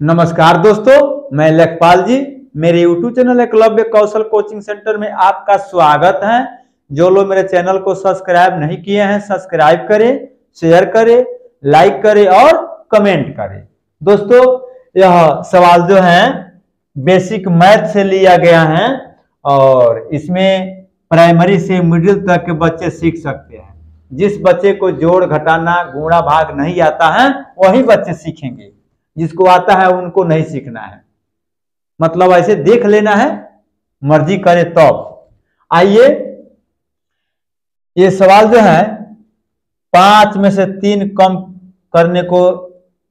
नमस्कार दोस्तों, मैं लेखपाल जी। मेरे YouTube चैनल एकलव्य कौशल कोचिंग सेंटर में आपका स्वागत है। जो लोग मेरे चैनल को सब्सक्राइब नहीं किए हैं, सब्सक्राइब करें, शेयर करें, लाइक करें और कमेंट करें। दोस्तों, यह सवाल जो है बेसिक मैथ से लिया गया है और इसमें प्राइमरी से मिडिल तक के बच्चे सीख सकते हैं। जिस बच्चे को जोड़ घटाना गुणा भाग नहीं आता है वही बच्चे सीखेंगे, जिसको आता है उनको नहीं सीखना है। मतलब ऐसे देख लेना है, मर्जी करे तब। आइए, ये सवाल जो है 5 में से 3 कम करने को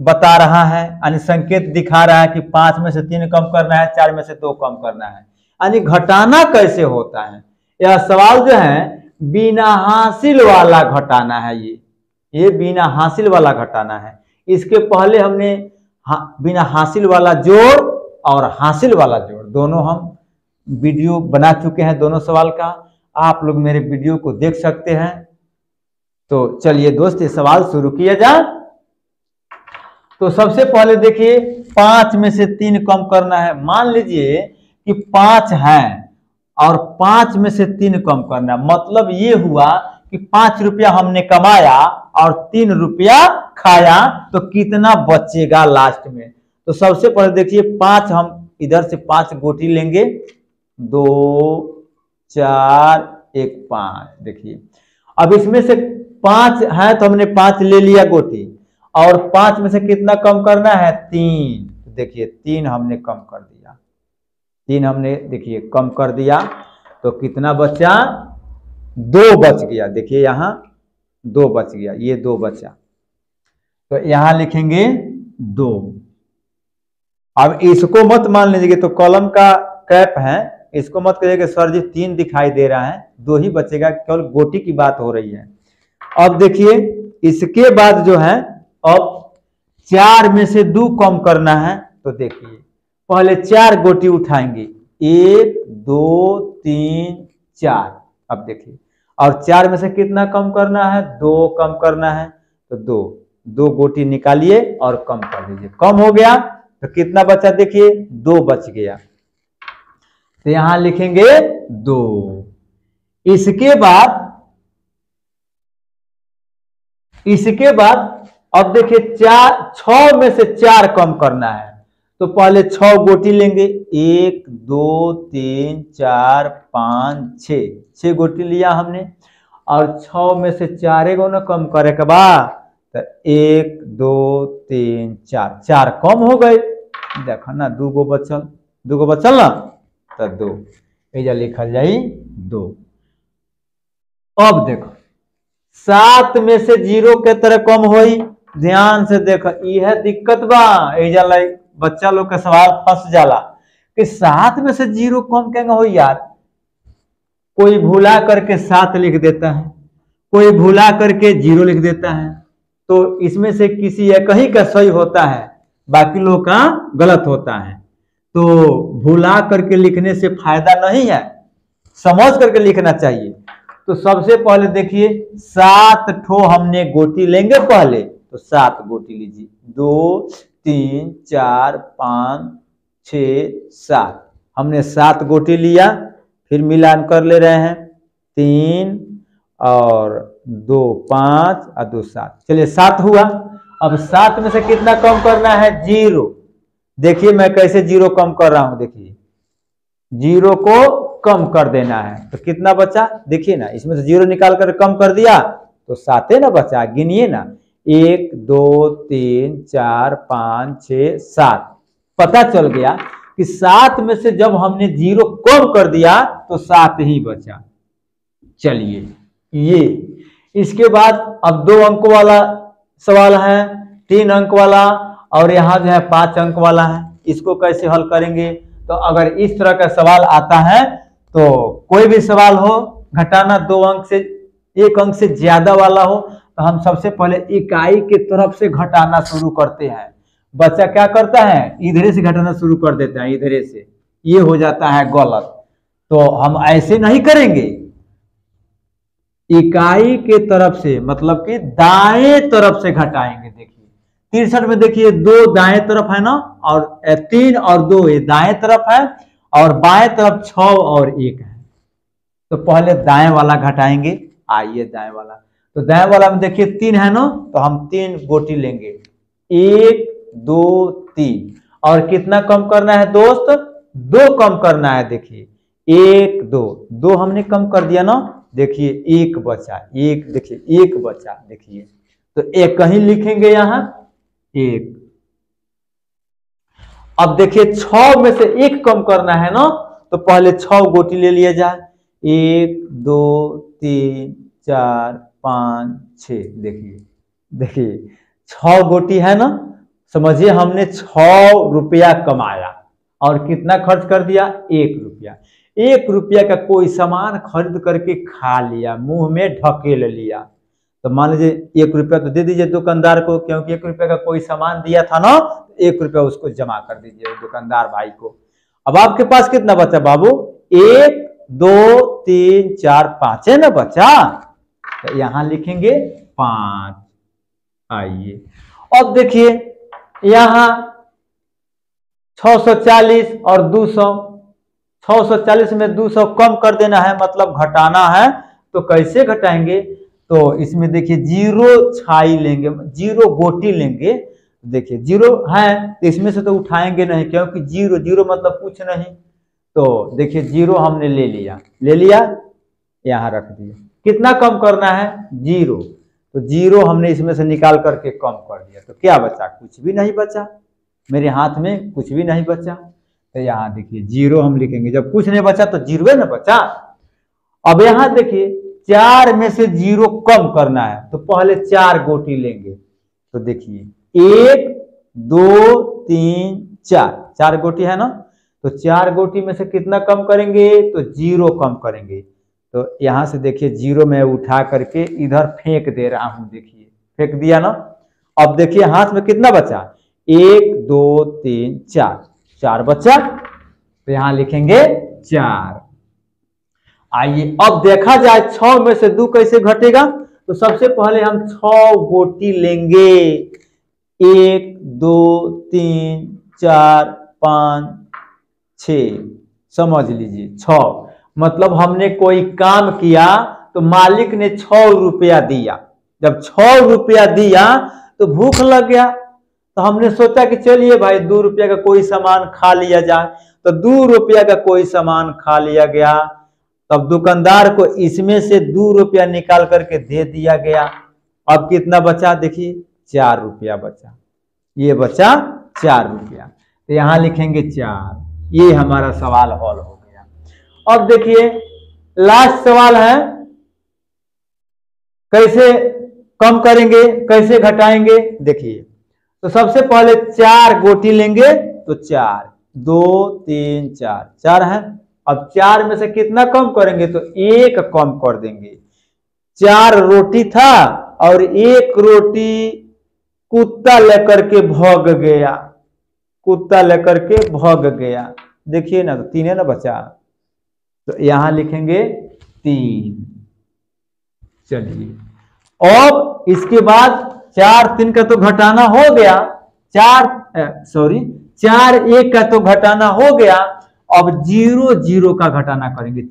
बता रहा है, यानी संकेत दिखा रहा है कि 5 में से 3 कम करना है, 4 में से 2 कम करना है। यानी घटाना कैसे होता है, यह सवाल जो है बिना हासिल वाला घटाना है। ये बिना हासिल वाला घटाना है। इसके पहले हमने बिना हासिल वाला जोड़ और हासिल वाला जोड़ दोनों हम वीडियो बना चुके हैं। दोनों सवाल का आप लोग मेरे वीडियो को देख सकते हैं। तो चलिए दोस्त, ये सवाल शुरू किया जाए। तो सबसे पहले देखिए, 5 में से 3 कम करना है। मान लीजिए कि 5 है और 5 में से 3 कम करना है। मतलब ये हुआ कि 5 रुपया हमने कमाया और 3 रुपया खाया, तो कितना बचेगा लास्ट में। तो सबसे पहले देखिए, 5 हम इधर से 5 गोटी लेंगे, 2 4 1 5। देखिए, अब इसमें से 5 है तो हमने 5 ले लिया गोटी, और 5 में से कितना कम करना है, 3। तो देखिए 3 हमने कम कर दिया, 3 हमने देखिए कम कर दिया, तो कितना बचा, 2 बच गया। देखिए यहाँ 2 बच गया, ये 2 बचा, तो यहां लिखेंगे 2। अब इसको मत मान लीजिए, तो कॉलम का कैप है, इसको मत कहिएगा सर जी 3 दिखाई दे रहा है, 2 ही बचेगा, केवल गोटी की बात हो रही है। अब देखिए इसके बाद जो है, अब 4 में से 2 कम करना है। तो देखिए पहले 4 गोटी उठाएंगे, 1 2 3 4। अब देखिए, और 4 में से कितना कम करना है, 2 कम करना है। तो 2 गोटी निकालिए और कम कर दीजिए। कम हो गया तो कितना बचा, देखिए 2 बच गया, तो यहां लिखेंगे 2। इसके बाद अब देखिए 6 में से 4 कम करना है। तो पहले 6 गोटी लेंगे, 1 2 3 4 5 6 गोटी लिया हमने, और 6 में से 4 गो ना कम करे के बाद, तो 1 2 3 4 कम हो गए। देखो ना, 2 गो बचल ना, तो 2 एजा लिखल जाई 2। अब देखो 7 में से 0 के तरह कम होई। ध्यान से देखो, यह दिक्कत बा। एजा लाइक बच्चा लोग का सवाल फंस जाला कि 7 में से 0 कम कैसे हो यार। कोई भूला करके 7 लिख देता है, कोई भूला करके 0 लिख देता है। तो इसमें से किसी एक ही का सही होता है, बाकी लोग का गलत होता है। तो भूला करके लिखने से फायदा नहीं है, समझ करके लिखना चाहिए। तो सबसे पहले देखिए 7 ठो हमने गोटी लेंगे पहले, तो 7 गोटी लीजिए, 2 3 4 5 6 7। हमने 7 गोटी लिया, फिर मिलान कर ले रहे हैं, 3 और 2 5 और 2 7। चलिए 7 हुआ। अब 7 में से कितना कम करना है, 0। देखिए मैं कैसे 0 कम कर रहा हूं। देखिए 0 को कम कर देना है, तो कितना बचा, देखिए ना, इसमें से 0 निकाल कर कम कर दिया तो 7 ना बचा। गिनिए ना, 1 2 3 4 5 6 7। पता चल गया कि 7 में से जब हमने 0 कम कर दिया तो 7 ही बचा। चलिए ये, इसके बाद अब 2 अंक वाला सवाल है, 3 अंक वाला, और यहाँ जो है 5 अंक वाला है। इसको कैसे हल करेंगे, तो अगर इस तरह का सवाल आता है, तो कोई भी सवाल हो, घटाना 2 अंक से 1 अंक से ज्यादा वाला हो, तो हम सबसे पहले इकाई के तरफ से घटाना शुरू करते हैं। बच्चा क्या करता है, इधरे से घटाना शुरू कर देता है, इधरे से। ये हो जाता है गलत। तो हम ऐसे नहीं करेंगे, इकाई के तरफ से, मतलब कि दाएं तरफ से घटाएंगे। देखिए 63 में देखिए 2 दाएं तरफ है ना, और 3 और 2 ये दाएं तरफ है, और बाएं तरफ 6 और 1 है। तो पहले दाएं वाला घटाएंगे। आइए दाएं वाला, तो दाएं वाला में देखिए 3 है ना, तो हम 3 गोटी लेंगे, 1 2 3। और कितना कम करना है दोस्त? 2 कम करना है। देखिए 1 2 2 हमने कम कर दिया ना, देखिए 1 बचा, 1 देखिए 1 बचा, देखिए तो एक कहीं लिखेंगे यहां 1। अब देखिए 6 में से 1 कम करना है ना, तो पहले 6 गोटी ले लिया जाए, 1 2 3 4 5 6। देखिए देखिए 6 गोटी है ना, समझिए हमने 6 रुपया कमाया और कितना खर्च कर दिया? 1 रुपया। 1 रुपया का कोई सामान खरीद करके खा लिया, मुंह में ढकेल लिया। तो मान लीजिए 1 रुपया तो दे दीजिए दुकानदार को, क्योंकि 1 रुपया का कोई सामान दिया था ना, 1 रुपया उसको जमा कर दीजिए दुकानदार भाई को। अब आपके पास कितना बचा बाबू? 1 2 3 4 5 है ना बचा, तो यहां लिखेंगे 5। आइए अब देखिए यहां 640 और 200, 640 में 200 कम कर देना है, मतलब घटाना है। तो कैसे घटाएंगे? तो इसमें देखिए 0 छाई लेंगे, 0 गोटी लेंगे। देखिए 0 है तो इसमें से तो उठाएंगे नहीं, क्योंकि 0 0 मतलब कुछ नहीं। तो देखिए 0 हमने ले लिया, यहां रख दिया। कितना कम करना है? 0। तो 0 हमने इसमें से निकाल करके कम कर दिया, तो क्या बचा? कुछ भी नहीं बचा, मेरे हाथ में कुछ भी नहीं बचा। तो यहाँ देखिए 0 हम लिखेंगे, जब कुछ नहीं बचा तो 0 ना बचा। अब यहाँ देखिए 4 में से 0 कम करना है, तो पहले 4 गोटी लेंगे। तो देखिए 1 2 3 4, 4 गोटी है ना, तो 4 गोटी में से कितना कम करेंगे? तो 0 कम करेंगे। तो यहां से देखिए 0 में उठा करके इधर फेंक दे रहा हूं, देखिए फेंक दिया ना। अब देखिए हाथ में कितना बचा? 1 2 3 4, 4 बचा, तो यहां लिखेंगे 4। आइए अब देखा जाए 6 में से 2 कैसे घटेगा। तो सबसे पहले हम 6 गोटी लेंगे, 1 2 3 4 5 6, समझ लीजिए 6। मतलब हमने कोई काम किया तो मालिक ने 6 रुपया दिया। जब 6 रुपया दिया तो भूख लग गया, तो हमने सोचा कि चलिए भाई 2 रुपया का कोई सामान खा लिया जाए। तो 2 रुपया का कोई सामान खा लिया गया। तब दुकानदार को इसमें से 2 रुपया निकाल करके दे दिया गया। अब कितना बचा? देखिए 4 रुपया बचा, ये बचा 4 रुपया, तो यहां लिखेंगे 4। ये हमारा सवाल हल हो गया। अब देखिए लास्ट सवाल है, कैसे कम करेंगे, कैसे घटाएंगे? देखिए तो सबसे पहले 4 गोटी लेंगे, तो 4 2 3 4, 4 है। अब 4 में से कितना कम करेंगे? तो 1 कम कर देंगे। 4 रोटी था और 1 रोटी कुत्ता लेकर के भाग गया, कुत्ता लेकर के भाग गया। देखिए ना, तो 3 है ना बचा, तो यहां लिखेंगे 3। चलिए अब इसके बाद 4 3 का तो घटाना हो गया, 4 1 का तो घटाना हो गया। अब 0 0 का घटाना करेंगे।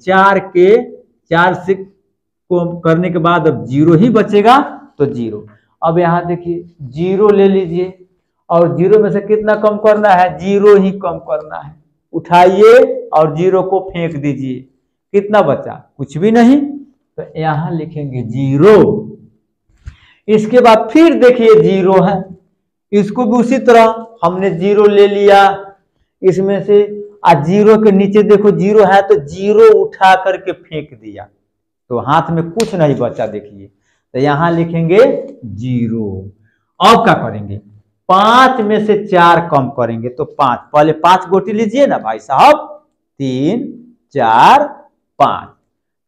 4 से को करने के बाद अब 0 ही बचेगा, तो 0। अब यहां देखिए 0 ले लीजिए, और 0 में से कितना कम करना है? 0 ही कम करना है। उठाइए और 0 को फेंक दीजिए। कितना बचा? कुछ भी नहीं, तो यहां लिखेंगे 0। इसके बाद फिर देखिए 0 है, इसको भी उसी तरह हमने 0 ले लिया इसमें से, 0 के नीचे देखो 0 है, तो 0 उठा करके फेंक दिया, तो हाथ में कुछ नहीं बचा। देखिए तो यहां लिखेंगे 0। अब क्या करेंगे? 5 में से 4 कम करेंगे, तो 5, पहले 5 गोटी लीजिए ना भाई साहब, 3 4 5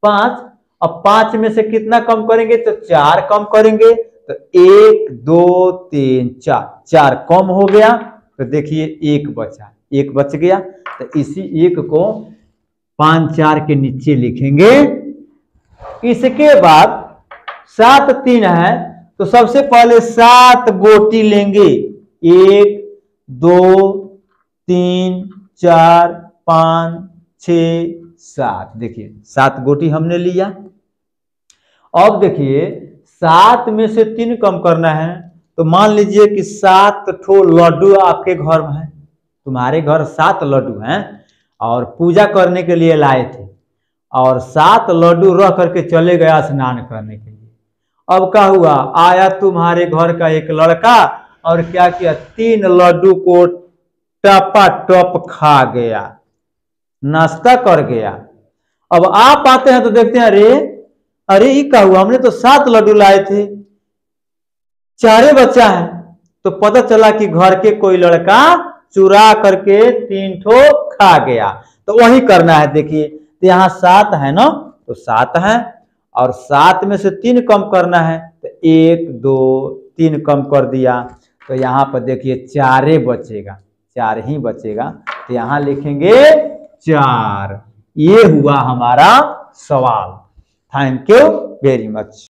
5। अब 5 में से कितना कम करेंगे? तो 4 कम करेंगे, तो 1 2 3 4, 4 कम हो गया, तो देखिए 1 बचा, 1 बच गया। तो इसी 1 को 5 4 के नीचे लिखेंगे। इसके बाद 7 3 है, तो सबसे पहले 7 गोटी लेंगे। 1 2 3 4 5 6 7। देखिए 7 गोटी हमने लिया। अब देखिए 7 में से 3 कम करना है, तो मान लीजिए कि 7 ठो लड्डू आपके घर में है। तुम्हारे घर 7 लड्डू हैं और पूजा करने के लिए लाए थे, और 7 लड्डू रख करके चले गया स्नान करने के लिए। अब क्या हुआ, आया तुम्हारे घर का एक लड़का और क्या किया, 3 लड्डू को टपा टप खा गया, नाश्ता कर गया। अब आप आते हैं तो देखते हैं, अरे अरे ये क्या हुआ, हमने तो 7 लड्डू लाए थे, 4 बच्चा है। तो पता चला कि घर के कोई लड़का चुरा करके 3 ठो खा गया। तो वही करना है। देखिए तो यहाँ 7 है ना, तो 7 है, और 7 में से 3 कम करना है, तो 1 2 3 कम कर दिया, तो यहाँ पर देखिए 4 बचेगा, 4 ही बचेगा। तो यहाँ लिखेंगे 4। ये हुआ हमारा सवाल। Thank you very much.